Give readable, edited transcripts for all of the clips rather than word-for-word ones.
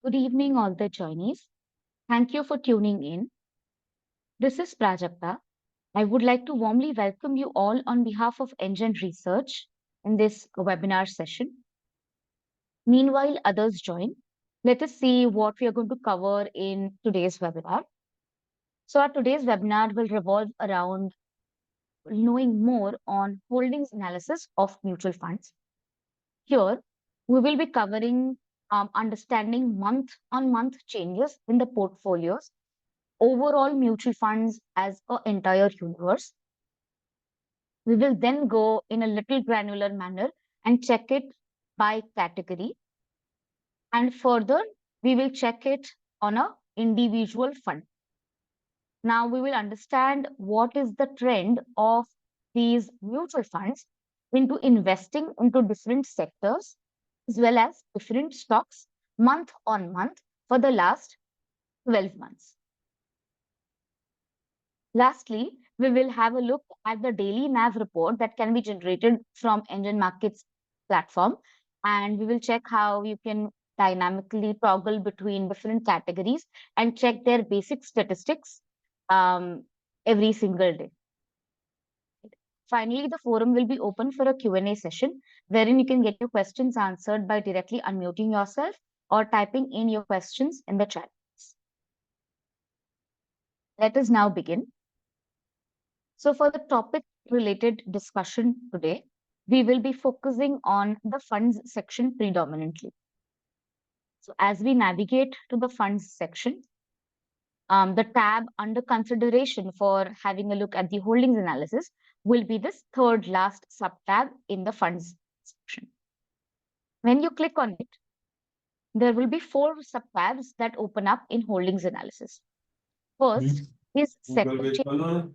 Good evening, all the joinees. Thank you for tuning in. This is Prajakta. I would like to warmly welcome you all on behalf of NGEN Research in this webinar session. Meanwhile, others join. Let us see what we are going to cover in today's webinar. So, our today's webinar will revolve around knowing more on holdings analysis of mutual funds. Here, we will be covering understanding month-on-month changes in the portfolios, overall mutual funds as an entire universe. We will then go in a little granular manner and check it by category. And further, we will check it on a individual fund. Now we will understand what is the trend of these mutual funds into investing into different sectors as well as different stocks month on month for the last 12 months. Lastly, we will have a look at the daily NAV report that can be generated from NGEN Markets platform, and we will check how you can dynamically toggle between different categories and check their basic statistics every single day. Finally, the forum will be open for a Q&A session wherein you can get your questions answered by directly unmuting yourself or typing in your questions in the chat. Let us now begin. So for the topic related discussion today, we will be focusing on the funds section predominantly. So as we navigate to the funds section, the tab under consideration for having a look at the holdings analysis will be this third last sub-tab in the funds section. When you click on it, there will be 4 sub-tabs that open up in holdings analysis. First is sector change.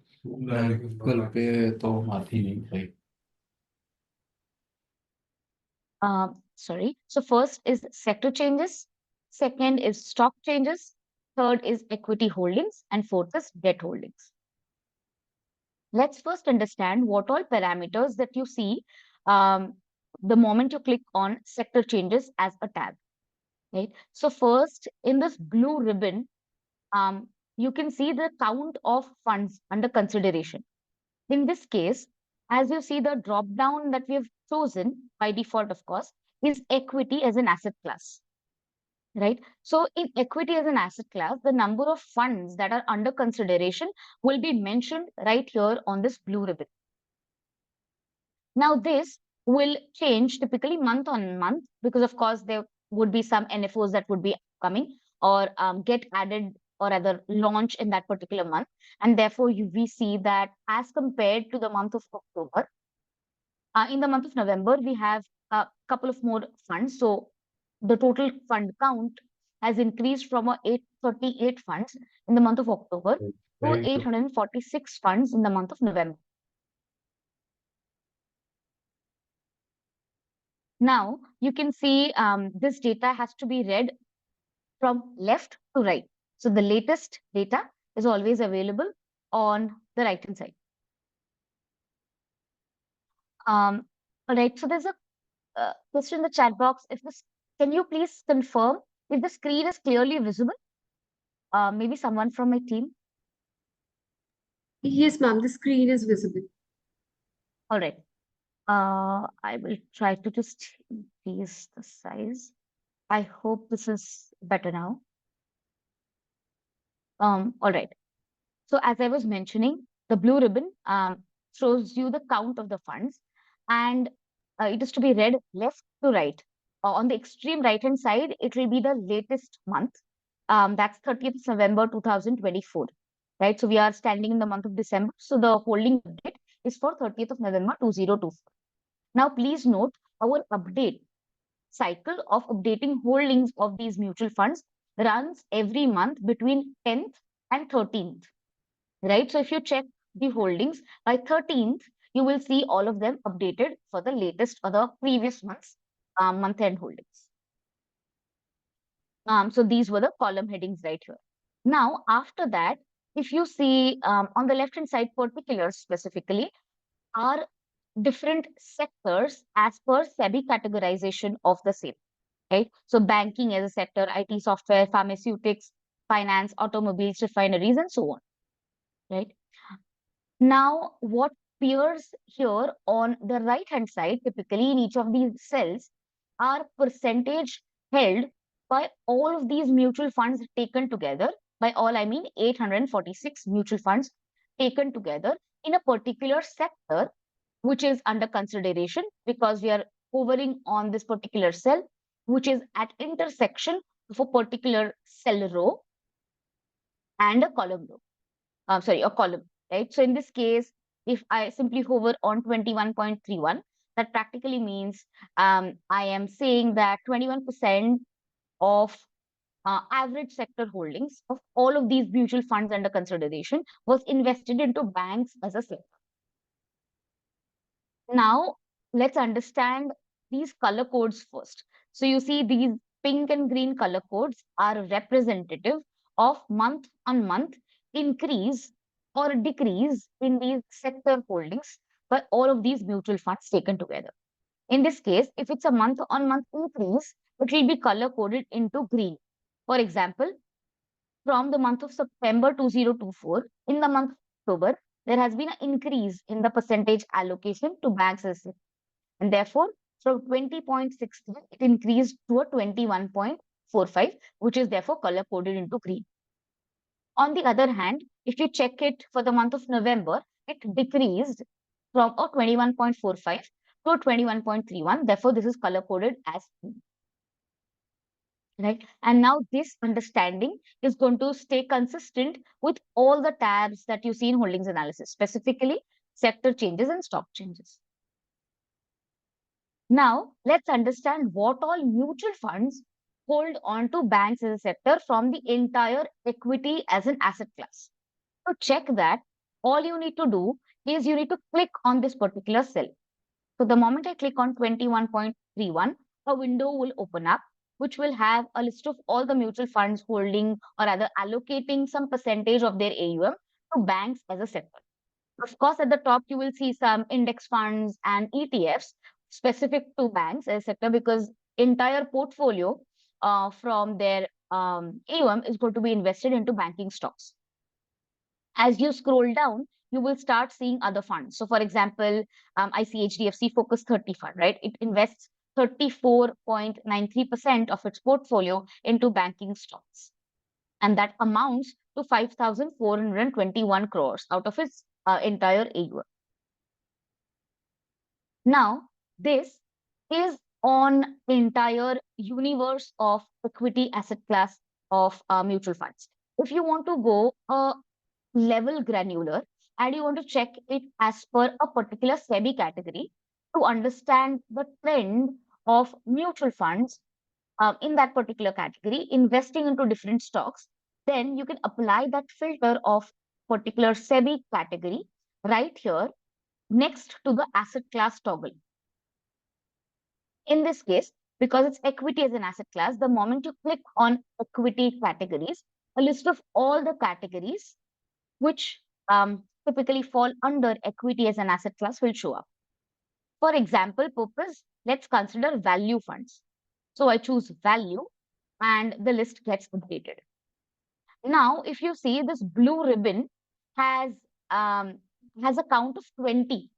So first is sector changes, second is stock changes, third is equity holdings, and fourth is debt holdings. Let's first understand what all parameters that you see the moment you click on sector changes as a tab. Right. So first, in this blue ribbon, you can see the count of funds under consideration. In this case, as you see, the drop down that we have chosen by default, of course, is equity as an asset class, right? So in equity as an asset class, the number of funds that are under consideration will be mentioned right here on this blue ribbon. Now this will change typically month on month because of course there would be some NFOs that would be coming or get added or rather launch in that particular month. And therefore we see that as compared to the month of October, in the month of November, we have a couple of more funds. So the total fund count has increased from 838 funds in the month of October to 846 funds in the month of November. Now you can see this data has to be read from left to right. So the latest data is always available on the right hand side. All right, so there's a question in the chat box. Can you please confirm if the screen is clearly visible? Maybe someone from my team. Yes, ma'am, the screen is visible. All right. I will try to just increase the size. I hope this is better now. All right. So as I was mentioning, the blue ribbon shows you the count of the funds, and it is to be read left to right. On the extreme right-hand side, it will be the latest month. That's 30th November 2024, right? So we are standing in the month of December. So the holding date is for 30th of November 2024. Now, please note our update cycle of updating holdings of these mutual funds runs every month between 10th and 13th, right? So if you check the holdings by 13th, you will see all of them updated for the latest or the previous month's month-end holdings. So these were the column headings right here. Now, after that, if you see on the left-hand side, particulars specifically are different sectors as per SEBI categorization of the same. right? So banking as a sector, IT software, pharmaceutics, finance, automobiles, refineries, and so on, right? Now, what appears here on the right-hand side, typically in each of these cells, are percentage held by all of these mutual funds taken together. By all, I mean 846 mutual funds taken together in a particular sector, which is under consideration because we are hovering on this particular cell, which is at intersection of a particular cell row and a column row. Sorry, a column, right? So in this case, if I simply hover on 21.31, that practically means I am saying that 21% of average sector holdings of all of these mutual funds under consideration was invested into banks as a sector. Now, let's understand these color codes first. So you see these pink and green color codes are representative of month-on-month increase or decrease in these sector holdings by all of these mutual funds taken together. In this case, if it's a month-on-month increase, it will be color coded into green. For example, from the month of September 2024, in the month of October, there has been an increase in the percentage allocation to banks as sector. And therefore, from 20.16, it increased to a 21.45, which is therefore color coded into green. On the other hand, if you check it for the month of November, it decreased from a 21.45 to a 21.31. Therefore, this is color coded as green. Right. And now this understanding is going to stay consistent with all the tabs that you see in holdings analysis, specifically sector changes and stock changes. Now, let's understand what all mutual funds hold on to banks as a sector from the entire equity as an asset class. To check that, all you need to do is you need to click on this particular cell. So the moment I click on 21.31, a window will open up, which will have a list of all the mutual funds holding or rather allocating some percentage of their AUM to banks as a sector. Of course, at the top, you will see some index funds and ETFs specific to banks as a sector because entire portfolio from their AUM is going to be invested into banking stocks. As you scroll down, you will start seeing other funds. So, for example, I see HDFC Focus 30 Fund, right? It invests 34.93% of its portfolio into banking stocks. And that amounts to 5,421 crores out of its entire AUM. Now, this is on entire universe of equity asset class of mutual funds. If you want to go a level granular and you want to check it as per a particular SEBI category to understand the trend of mutual funds in that particular category, investing into different stocks, then you can apply that filter of particular SEBI category right here next to the asset class toggle. In this case, because it's equity as an asset class, the moment you click on equity categories, a list of all the categories which typically fall under equity as an asset class will show up. For example purpose, let's consider value funds. So I choose value and the list gets updated. Now, if you see this blue ribbon has a count of 20.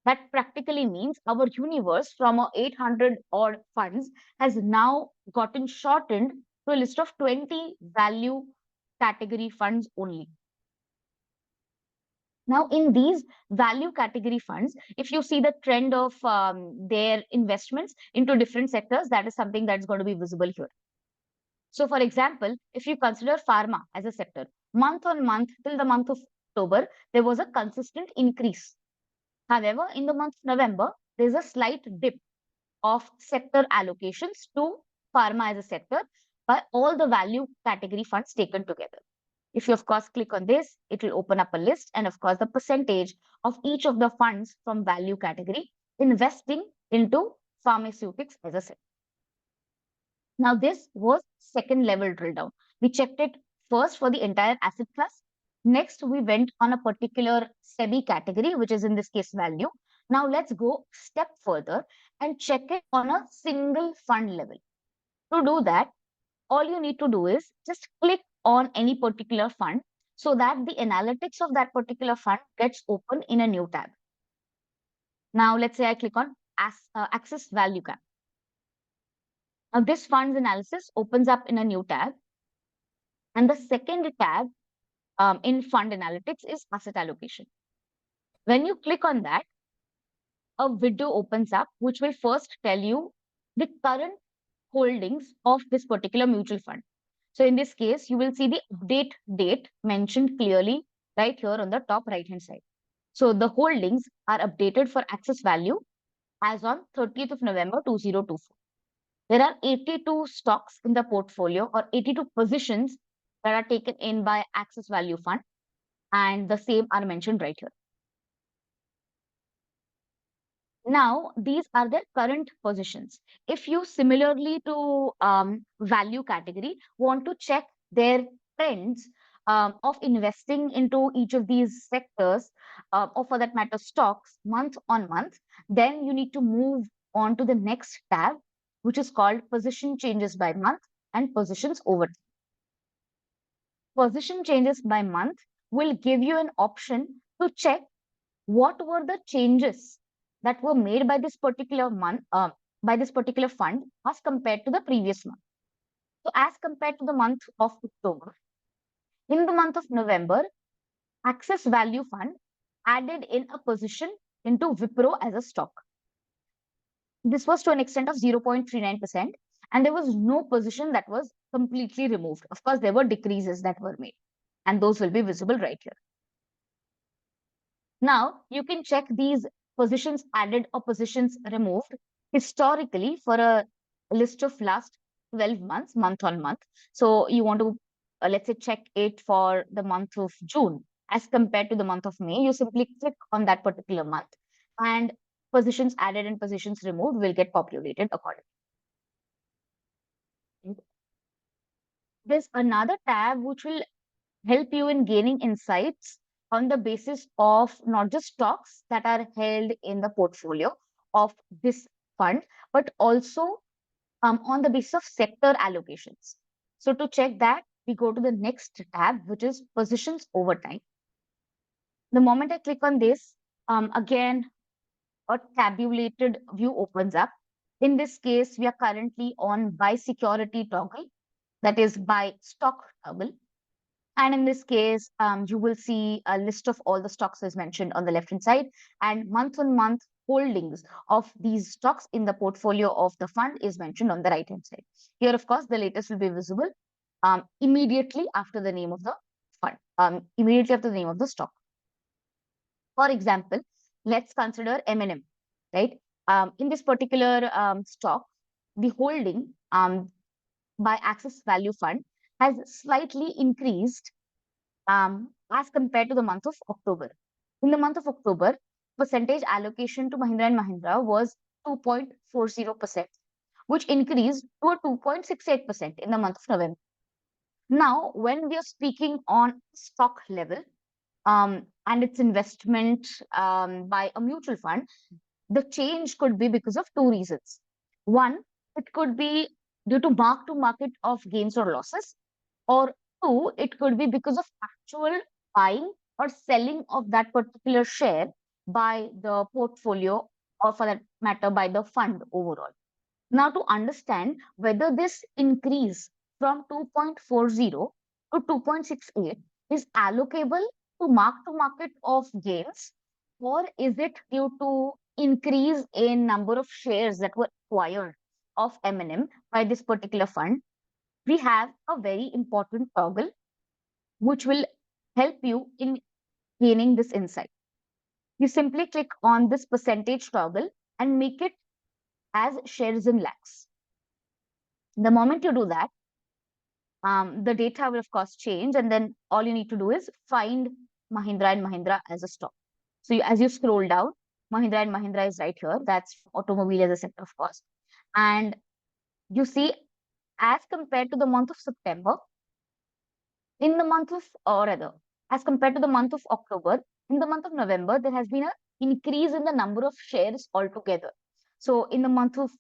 That practically means our universe from our 800 odd funds has now gotten shortened to a list of 20 value category funds only. Now, in these value category funds, if you see the trend of their investments into different sectors, that is something that's going to be visible here. So, for example, if you consider pharma as a sector, month on month till the month of October, there was a consistent increase. However, in the month of November, there's a slight dip of sector allocations to pharma as a sector by all the value category funds taken together. If you, of course, click on this, it will open up a list and, of course, the percentage of each of the funds from value category investing into pharmaceutics as a sector. Now, this was second level drill down. We checked it first for the entire asset class. Next, we went on a particular SEBI category, which is in this case value. Now, let's go step further and check it on a single fund level. To do that, all you need to do is just click on any particular fund so that the analytics of that particular fund gets open in a new tab. Now, let's say I click on Access Value Cap. Now, this funds analysis opens up in a new tab. And the second tab in fund analytics is asset allocation. When you click on that, a window opens up, which will first tell you the current holdings of this particular mutual fund. So in this case, you will see the update date mentioned clearly right here on the top right hand side. So the holdings are updated for access value as on 30th of November 2024. There are 82 stocks in the portfolio or 82 positions that are taken in by access value fund, and the same are mentioned right here. Now, these are their current positions. If you similarly to value category want to check their trends of investing into each of these sectors, or for that matter, stocks month on month, then you need to move on to the next tab, which is called position changes by month and positions over time. Position changes by month will give you an option to check what were the changes that were made by this particular month, by this particular fund as compared to the previous month. So as compared to the month of October, in the month of November, Access Value Fund added in a position into Wipro as a stock. This was to an extent of 0.39%, and there was no position that was completely removed. Of course, there were decreases that were made, and those will be visible right here. Now, you can check these positions added or positions removed historically for a list of last 12 months, month on month. So you want to, let's say, check it for the month of June as compared to the month of May. You simply click on that particular month, and positions added and positions removed will get populated accordingly. There's another tab which will help you in gaining insights on the basis of not just stocks that are held in the portfolio of this fund, but also on the basis of sector allocations. So to check that, we go to the next tab, which is positions over time. The moment I click on this, again, a tabulated view opens up. In this case, we are currently on by security toggle, that is by stock toggle. And in this case, you will see a list of all the stocks as mentioned on the left-hand side, and month-on-month holdings of these stocks in the portfolio of the fund is mentioned on the right-hand side. Here, of course, the latest will be visible immediately after the name of the fund, immediately after the name of the stock. For example, let's consider M&M, right? In this particular stock, the holding by Access Value Fund has slightly increased as compared to the month of October. In the month of October, percentage allocation to Mahindra and Mahindra was 2.40%, which increased to a 2.68% in the month of November. Now, when we are speaking on stock level and its investment by a mutual fund, the change could be because of two reasons. One, it could be due to mark-to-market of gains or losses, or two, it could be because of actual buying or selling of that particular share by the portfolio, or for that matter, by the fund overall. Now, to understand whether this increase from 2.40 to 2.68 is allocable to mark-to-market of gains, or is it due to increase in number of shares that were acquired of M&M by this particular fund, we have a very important toggle which will help you in gaining this insight. You simply click on this percentage toggle and make it as shares in lakhs. The moment you do that, the data will of course change, and then all you need to do is find Mahindra and Mahindra as a stock. So as you scroll down, Mahindra and Mahindra is right here. That's automobile as a sector, of course. And you see, as compared to the month of September, in the month of, or rather, as compared to the month of October, in the month of November, there has been an increase in the number of shares altogether. So in the month of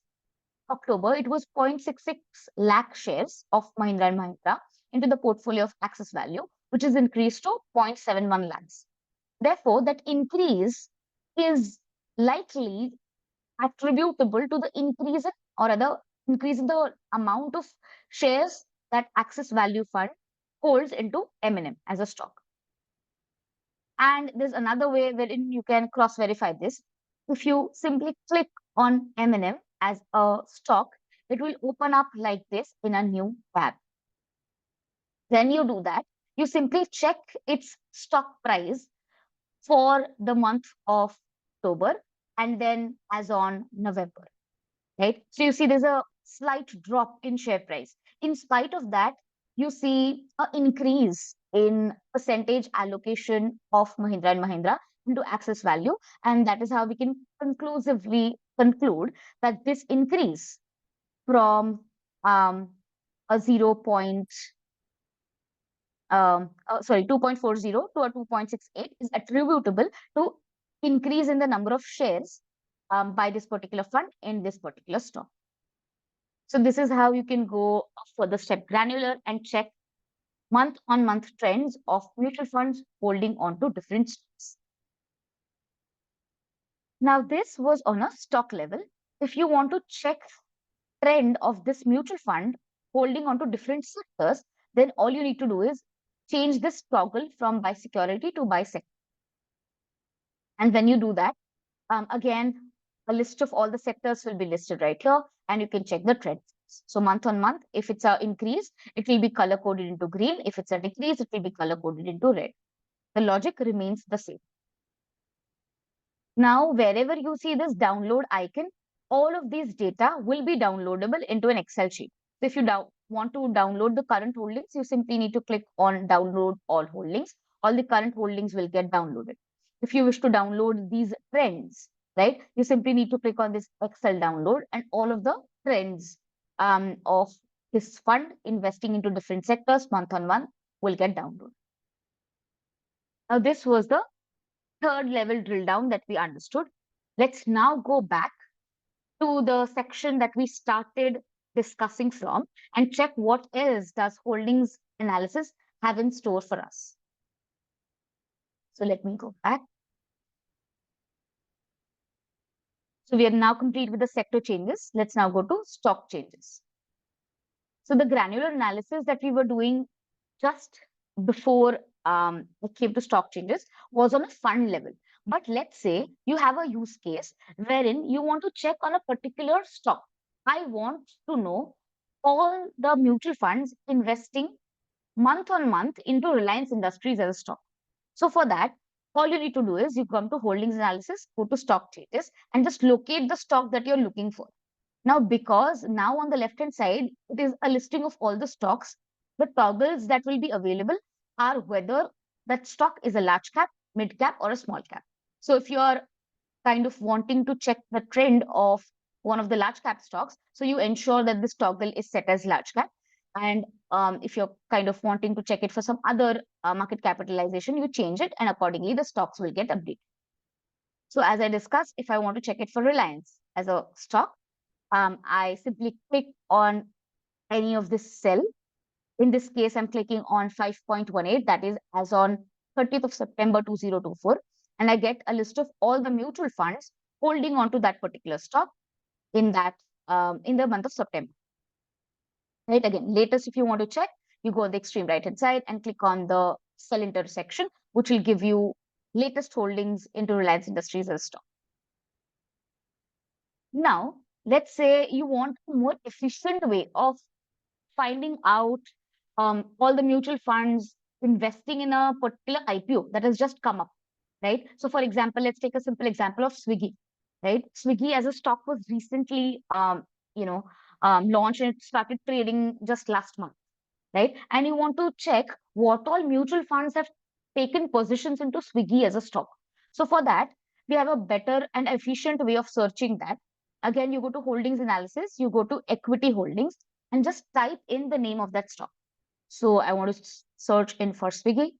October, it was 0.66 lakh shares of Mahindra and Mahindra into the portfolio of Axis Value, which is increased to 0.71 lakhs. Therefore, that increase is likely attributable to the increase in, or other increase in the amount of shares that Axis Value Fund holds into M&M as a stock. And there's another way wherein you can cross verify this. If you simply click on M&M as a stock, it will open up like this in a new tab. When you do that, you simply check its stock price for the month of October and then as on November, right? So you see there's a slight drop in share price. In spite of that, you see an increase in percentage allocation of Mahindra and Mahindra into Axis Value. And that is how we can conclusively conclude that this increase from a 2.40 to a 2.68 is attributable to increase in the number of shares by this particular fund in this particular stock. So this is how you can go further step granular and check month on month trends of mutual funds holding on to different stocks. Now this was on a stock level. If you want to check trend of this mutual fund holding on to different sectors, then all you need to do is change this toggle from by security to by sector. And when you do that, again, a list of all the sectors will be listed right here, and you can check the trends. So month on month, if it's an increase, it will be color coded into green. If it's a decrease, it will be color coded into red. The logic remains the same. Now, wherever you see this download icon, all of these data will be downloadable into an Excel sheet. So if you want to download the current holdings, you simply need to click on download all holdings. All the current holdings will get downloaded. If you wish to download these trends, right, you simply need to click on this Excel download and all of the trends of this fund investing into different sectors month on month will get downloaded. Now, this was the third level drill down that we understood. Let's now go back to the section that we started discussing from and check what else does holdings analysis have in store for us. So let me go back. So we are now complete with the sector changes. Let's now go to stock changes. So the granular analysis that we were doing just before it came to stock changes was on a fund level. But let's say you have a use case wherein you want to check on a particular stock. I want to know all the mutual funds investing month on month into Reliance Industries as a stock. So for that, all you need to do is you come to holdings analysis, go to stock changes, and just locate the stock that you're looking for. Now, because now on the left-hand side, it is a listing of all the stocks, the toggles that will be available are whether that stock is a large cap, mid cap, or a small cap. So if you're kind of wanting to check the trend of one of the large cap stocks, so you ensure that this toggle is set as large cap. And if you're kind of wanting to check it for some other market capitalization, you change it, and accordingly, the stocks will get updated. So as I discussed, if I want to check it for Reliance as a stock, I simply click on any of this cell. In this case, I'm clicking on 5.18, that is as on 30th of September 2024, and I get a list of all the mutual funds holding on to that particular stock in that in the month of September. Right, again, latest, if you want to check, you go on the extreme right hand side and click on the cell intersection, which will give you latest holdings into Reliance Industries as a stock. Now, let's say you want a more efficient way of finding out all the mutual funds investing in a particular IPO that has just come up, right? So, for example, let's take a simple example of Swiggy, right? Swiggy as a stock was recently, launched and it started trading just last month, right? And you want to check what all mutual funds have taken positions into Swiggy as a stock. So, for that, we have a better and efficient way of searching that. Again, you go to holdings analysis, you go to equity holdings, and just type in the name of that stock. So I want to search in for Swiggy.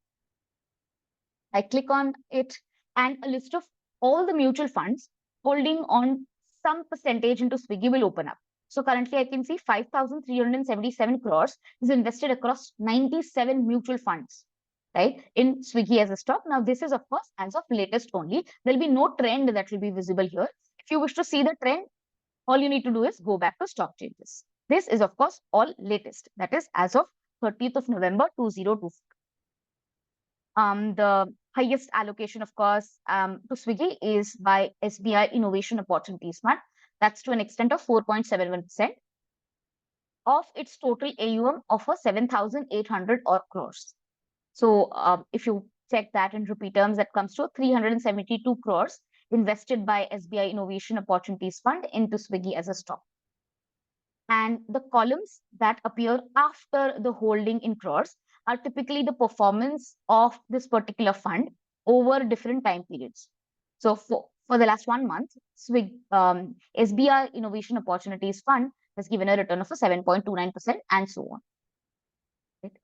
I click on it, and a list of all the mutual funds holding on some percentage into Swiggy will open up. So currently I can see 5,377 crores is invested across 97 mutual funds, right, in Swiggy as a stock. Now, this is, of course, as of latest only. There'll be no trend that will be visible here. If you wish to see the trend, all you need to do is go back to stock changes. This is, of course, all latest. That is as of 30th of November 2024. The highest allocation, of course, to Swiggy is by SBI Innovation Opportunities Fund. That's to an extent of 4.71% of its total AUM of 7,800 or crores. So if you check that in rupee terms, that comes to 372 crores invested by SBI Innovation Opportunities Fund into Swiggy as a stock. And the columns that appear after the holding in crores are typically the performance of this particular fund over different time periods. So for the last 1 month, SBI Innovation Opportunities Fund has given a return of 7.29% and so on. Right?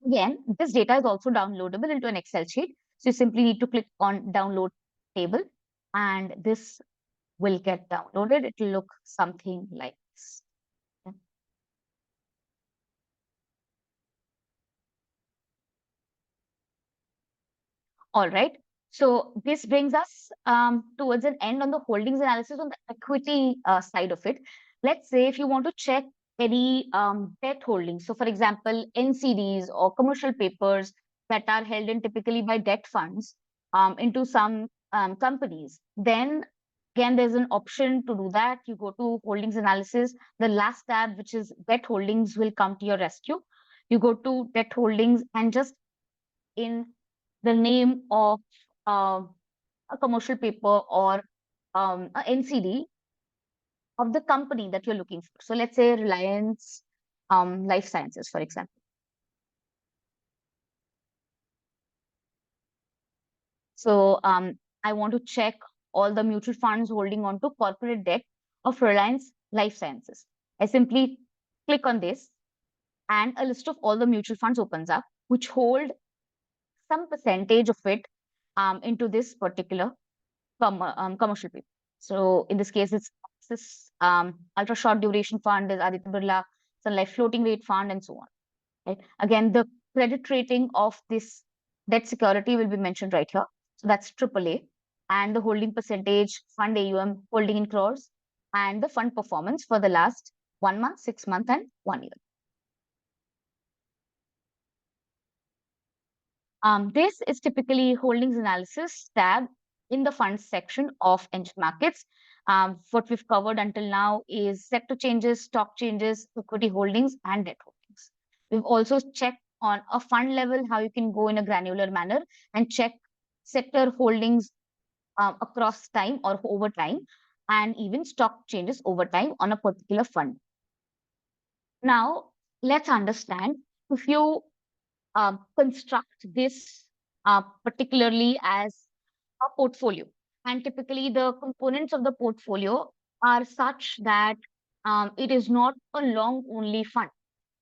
Again, this data is also downloadable into an Excel sheet. So you simply need to click on download table and this will get downloaded. It will look something like this. Okay. All right. So this brings us towards an end on the holdings analysis on the equity side of it. Let's say if you want to check any debt holdings. So for example, NCDs or commercial papers that are held in typically by debt funds into some companies, then again, there's an option to do that. You go to holdings analysis. The last tab, which is debt holdings, will come to your rescue. You go to debt holdings and just in the name of uh, a commercial paper or a NCD of the company that you're looking for. So let's say Reliance Life Sciences, for example. So I want to check all the mutual funds holding on to corporate debt of Reliance Life Sciences. I simply click on this and a list of all the mutual funds opens up, which hold some percentage of it into this particular commercial paper. So in this case, it's this ultra short duration fund is Aditya Birla Sun Life floating rate fund and so on. Right. Again, the credit rating of this debt security will be mentioned right here. So that's AAA, and the holding percentage, fund AUM, holding in crores, and the fund performance for the last 1 month, 6 months, and 1 year. This is typically holdings analysis tab in the funds section of NGEN Markets. What we've covered until now is sector changes, stock changes, equity holdings, and debt holdings. We've also checked on a fund level how you can go in a granular manner and check sector holdings across time or over time, and even stock changes over time on a particular fund. Now, let's understand if you construct this particularly as a portfolio. And typically, the components of the portfolio are such that it is not a long only fund,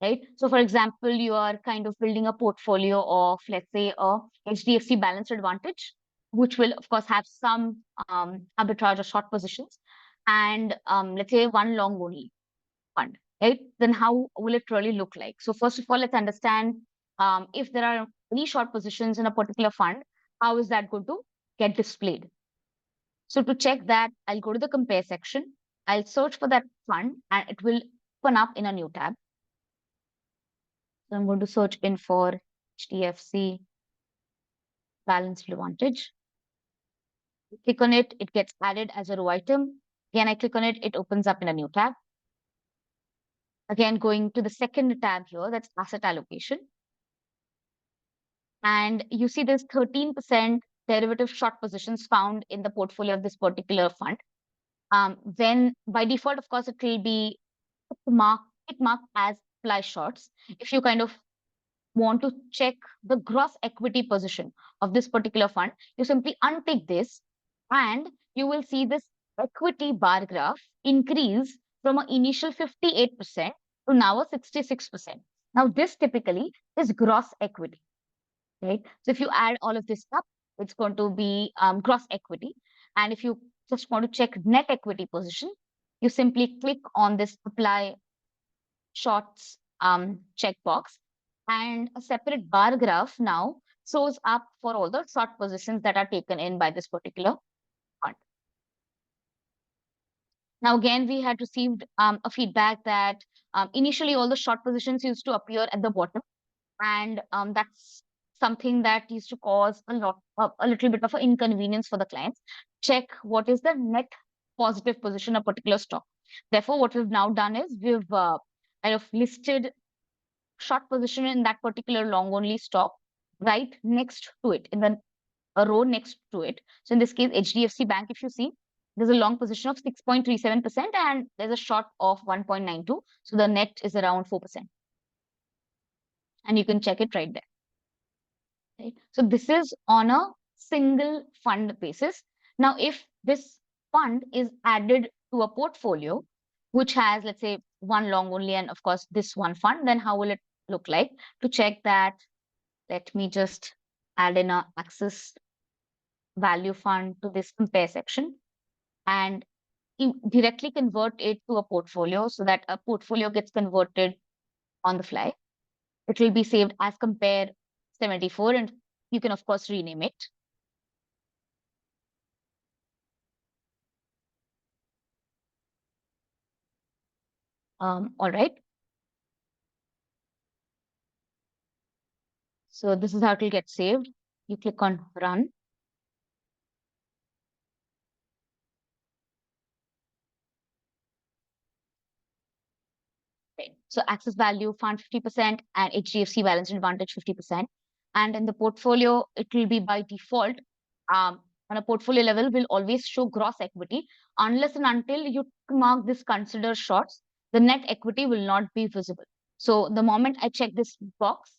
right? So, for example, you are kind of building a portfolio of, let's say, a HDFC Balanced Advantage, which will, of course, have some arbitrage or short positions, and let's say one long only fund, right? Then how will it really look like? So first of all, let's understand if there are any short positions in a particular fund, how is that going to get displayed? So to check that, I'll go to the compare section. I'll search for that fund and it will open up in a new tab. So I'm going to search in for HDFC Balanced Advantage. Click on it, it gets added as a row item. Again, I click on it, it opens up in a new tab. Again, going to the second tab here, that's asset allocation. And you see there's 13% derivative short positions found in the portfolio of this particular fund. When by default, of course, it will be marked as fly shorts. If you kind of want to check the gross equity position of this particular fund, you simply untick this and you will see this equity bar graph increase from an initial 58% to now a 66%. Now, this typically is gross equity, right? So if you add all of this up, it's going to be gross equity. And if you just want to check net equity position, you simply click on this apply shorts checkbox, and a separate bar graph now shows up for all the short positions that are taken in by this particular fund. Now, again, we had received a feedback that initially all the short positions used to appear at the bottom, and that's something that used to cause a little bit of an inconvenience for the clients. Check what is the net positive position of a particular stock. Therefore, what we've now done is we've kind of listed short position in that particular long only stock right next to it, in the a row next to it. So in this case, HDFC Bank, if you see, there's a long position of 6.37% and there's a short of 1.92. So the net is around 4%. And you can check it right there. Right? So this is on a single fund basis. Now, if this fund is added to a portfolio, which has, let's say, one long only and of course this one fund, then how will it look like? To check that, let me just add in a Axis value fund to this compare section and directly convert it to a portfolio so that a portfolio gets converted on the fly. It will be saved as compare 74 and you can of course rename it. All right. So this is how it will get saved. You click on run. Right. So access value fund 50% and HDFC balance advantage 50%. And in the portfolio, it will be by default on a portfolio level will always show gross equity unless and until you mark this consider shorts, the net equity will not be visible. So the moment I check this box,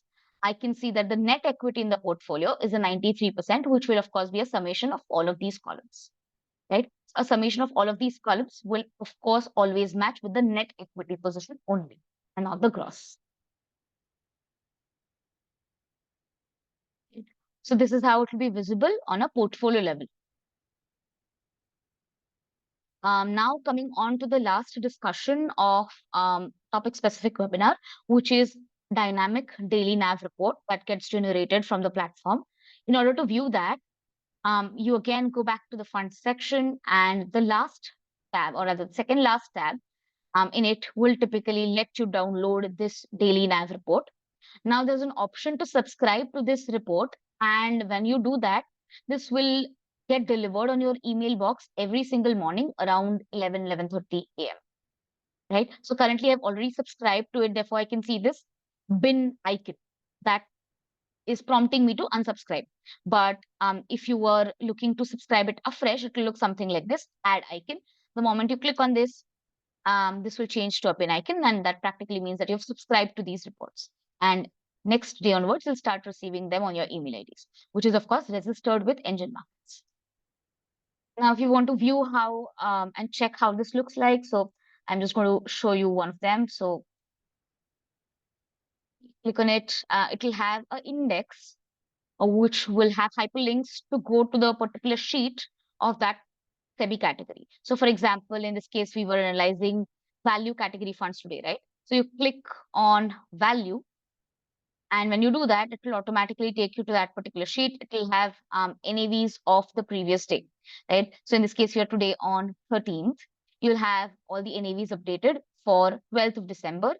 I can see that the net equity in the portfolio is a 93%, which will of course be a summation of all of these columns, right? A summation of all of these columns will of course always match with the net equity position only and not the gross. So this is how it will be visible on a portfolio level. Now coming on to the last discussion of topic specific webinar, which is dynamic daily NAV report that gets generated from the platform. In order to view that, you again go back to the fund section and the last tab or rather the second last tab in it will typically let you download this daily NAV report. Now there's an option to subscribe to this report. And when you do that, this will get delivered on your email box every single morning around 11:30 a.m. Right. So currently I've already subscribed to it. Therefore, I can see this bin icon that is prompting me to unsubscribe. But if you were looking to subscribe it afresh, it will look something like this, add icon. The moment you click on this, this will change to a pin icon, and that practically means that you've subscribed to these reports. And next day onwards, you'll start receiving them on your email IDs, which is of course registered with NGEN Markets. Now, if you want to view how and check how this looks like, so I'm just going to show you one of them. So click on it. It will have an index which will have hyperlinks to go to the particular sheet of that SEBI category. So for example, in this case, we were analyzing value category funds today, right? So you click on value. And when you do that, it will automatically take you to that particular sheet. It will have NAVs of the previous day, right? So in this case, you're today on 13th. You'll have all the NAVs updated for 12th of December.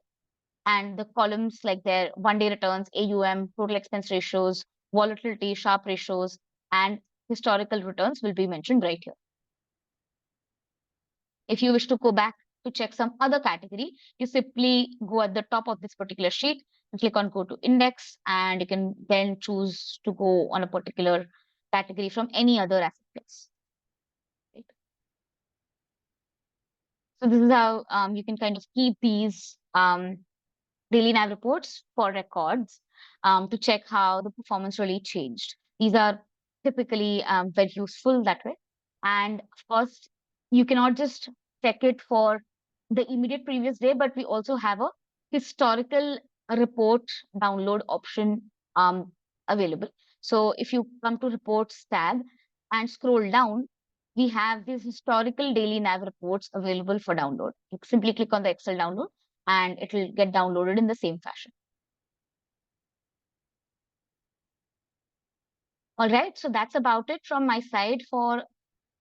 And the columns like their one-day returns, AUM, total expense ratios, volatility, Sharpe ratios, and historical returns will be mentioned right here. If you wish to go back to check some other category, you simply go at the top of this particular sheet and click on go to index, and you can then choose to go on a particular category from any other asset class. Right? So this is how you can kind of keep these daily NAV reports for records to check how the performance really changed. These are typically very useful that way. And of course, you cannot just check it for the immediate previous day, but we also have a historical report download option available. So if you come to reports tab and scroll down, we have these historical daily NAV reports available for download. You simply click on the Excel download and it will get downloaded in the same fashion. All right, so that's about it from my side for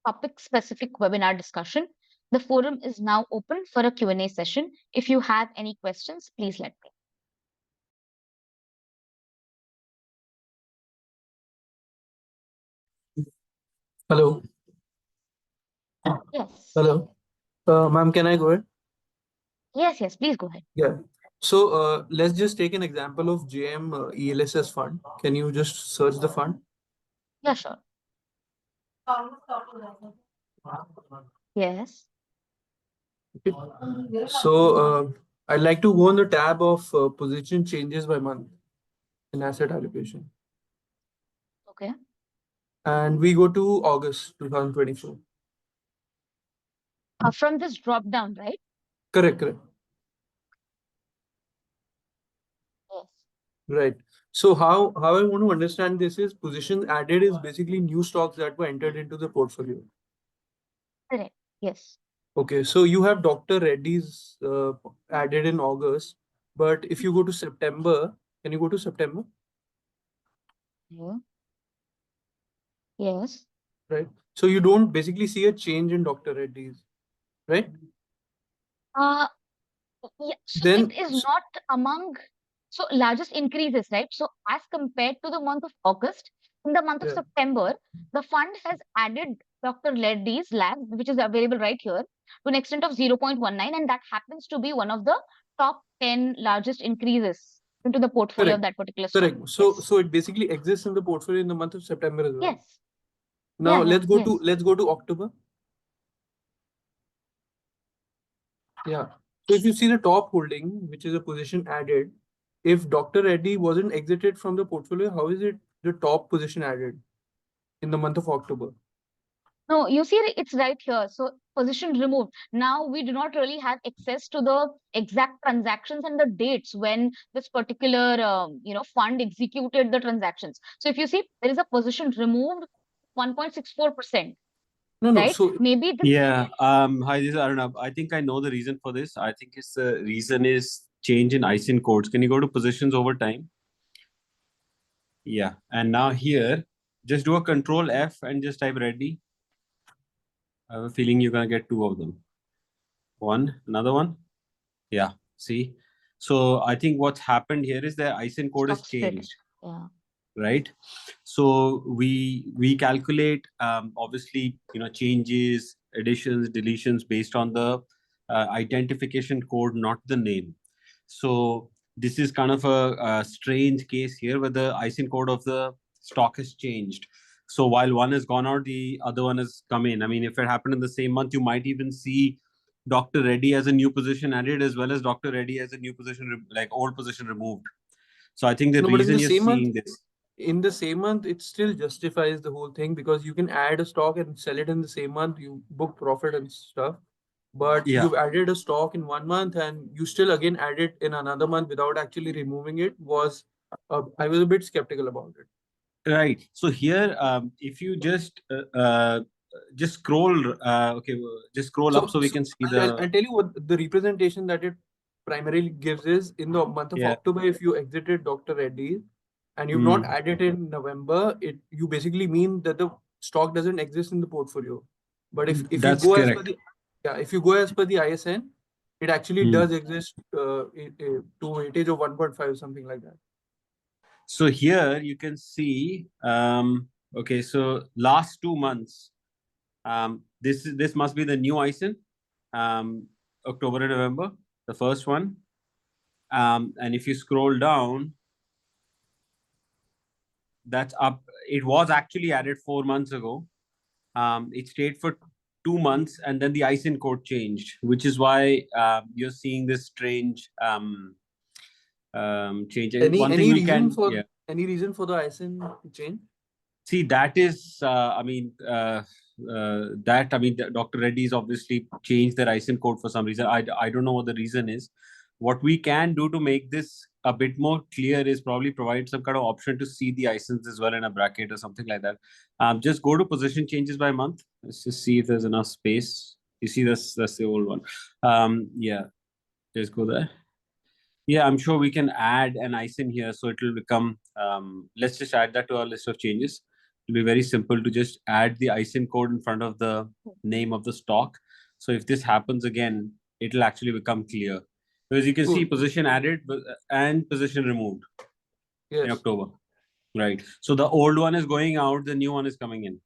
topic-specific webinar discussion. The forum is now open for a Q&A session. If you have any questions, please let me Hello. know. Yes. Hello. Ma'am, can I go ahead? Yes, please go ahead. Yeah. So let's just take an example of JM ELSS fund. Can you just search the fund? Yeah, sure. Yes. Okay. So I'd like to go on the tab of position changes by month in asset allocation. Okay. And we go to August 2024. From this drop down, right? Correct. Yes. Right. So how I want to understand this is position added is basically new stocks that were entered into the portfolio. Correct. Yes. Okay, so you have Dr. Reddy's added in August, but if you go to September, can you go to September? Yeah. Yes. Right. So you don't basically see a change in Dr. Reddy's, right? Uh, yeah. So it Then, is not among largest increases, right? So as compared to the month of August, in the month of yeah, September, the fund has added Dr. Reddy's lab, which is available right here, to an extent of 0.19, and that happens to be one of the top 10 largest increases into the portfolio of correct, that particular stock. correct. So Yes. so it basically exists in the portfolio in the month of September as well. Yes. Now Yes. let's go to October. Yeah. So if you see the top holding, which is a position added, if Dr. Reddy wasn't exited from the portfolio, how is it the top position added in the month of October? No, you see, it's right here. So position removed. Now we do not really have access to the exact transactions and the dates when this particular, fund executed the transactions. So if you see, there is a position removed 1.64%, No, no. right? So Maybe this, Yeah. Hi, this is Arnab. I think I know the reason for this. I think it's the reason is change in ISIN codes. Can you go to positions over time? Yeah. And now here, just do a control F and just type ready. I have a feeling you're gonna get two of them. One, another one. Yeah. See. So I think what's happened here is the ISIN code is stock split. changed. Yeah. Right. So we calculate obviously changes, additions, deletions based on the identification code, not the name. So this is kind of a strange case here where the ISIN code of the stock has changed. So while one has gone out, the other one has come in. I mean, if it happened in the same month, you might even see Dr. Reddy as a new position added, as well as Dr. Reddy as a new position, like old position removed. So I think the no, but reason you're seeing this. in the same month, it still justifies the whole thing because you can add a stock and sell it in the same month. You book profit and stuff. But Yeah. you've added a stock in 1 month and you still again add it in another month without actually removing it I was a bit skeptical about it. Right. So here, if you just scroll, okay, just scroll up so we can see I'll the. tell you what the representation that it primarily gives is in the month of Yeah. October, if you exited Dr. Reddy and you've not Mm. added in November, you basically mean that the stock doesn't exist in the portfolio. But if you That's go as per correct. if you go as per the ISN, it actually Mm. does exist to weightage of 1.5, something like that. So here you can see, okay, so last 2 months, this must be the new ISIN, October and November, the first one. And if you scroll down, that's up. It was actually added 4 months ago. It stayed for 2 months, and then the ISIN code changed, which is why you're seeing this strange change. One thing Any we reason can, for yeah. any reason for the ISN change? See, that is, Dr. Reddy's obviously changed their ISIN code for some reason. I don't know what the reason is. What we can do to make this a bit more clear is probably provide some kind of option to see the ISINs as well in a bracket or something like that. Just go to position changes by month. Let's just see if there's enough space. You see this, that's the old one. Yeah, just go there. Yeah, I'm sure we can add an ISIN here. So it will become, let's just add that to our list of changes. It'll be very simple to just add the ISIN code in front of the name of the stock. So if this happens again, it'll actually become clear. Because you can see position added and position removed in Yes. October. Right. So the old one is going out, the new one is coming in.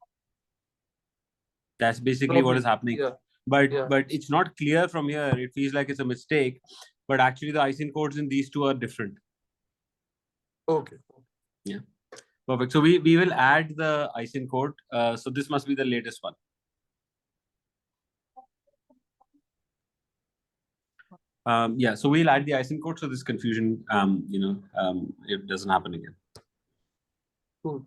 That's basically what is happening. Yeah. But Yeah. but it's not clear from here. It feels like it's a mistake. But actually the ISIN codes in these two are different. Okay. Yeah. Perfect. So we will add the ISIN code. So this must be the latest one. Yeah, so we'll add the ISIN code so this confusion, it doesn't happen again. Cool.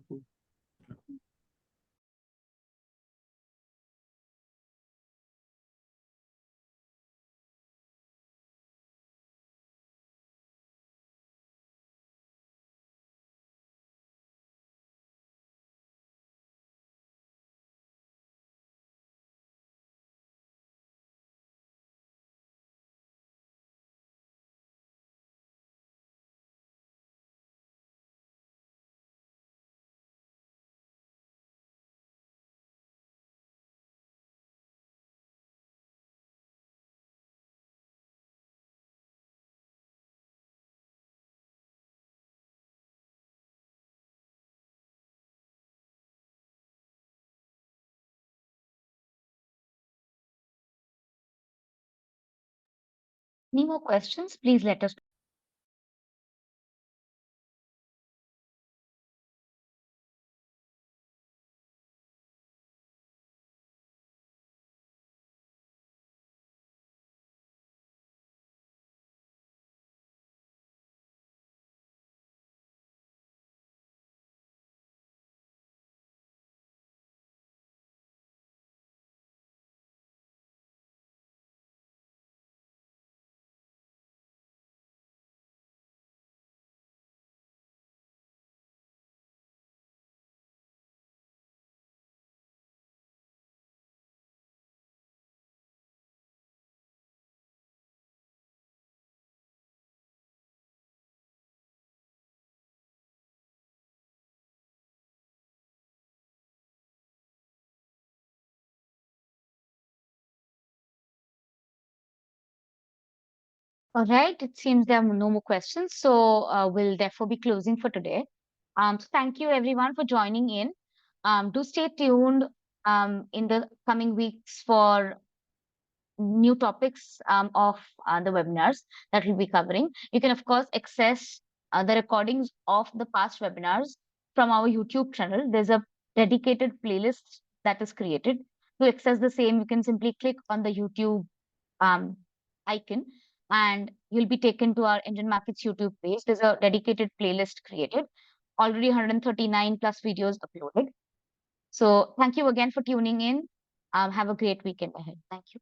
Any more questions? Please let us. All right, it seems there are no more questions, so we'll therefore be closing for today. So thank you everyone for joining in. Do stay tuned in the coming weeks for new topics of the webinars that we'll be covering. You can of course access the recordings of the past webinars from our YouTube channel. There's a dedicated playlist that is created. To access the same, you can simply click on the YouTube icon and you'll be taken to our NGEN Markets YouTube page. There's a dedicated playlist created, already 139 plus videos uploaded. So thank you again for tuning in. Have a great weekend ahead. Thank you.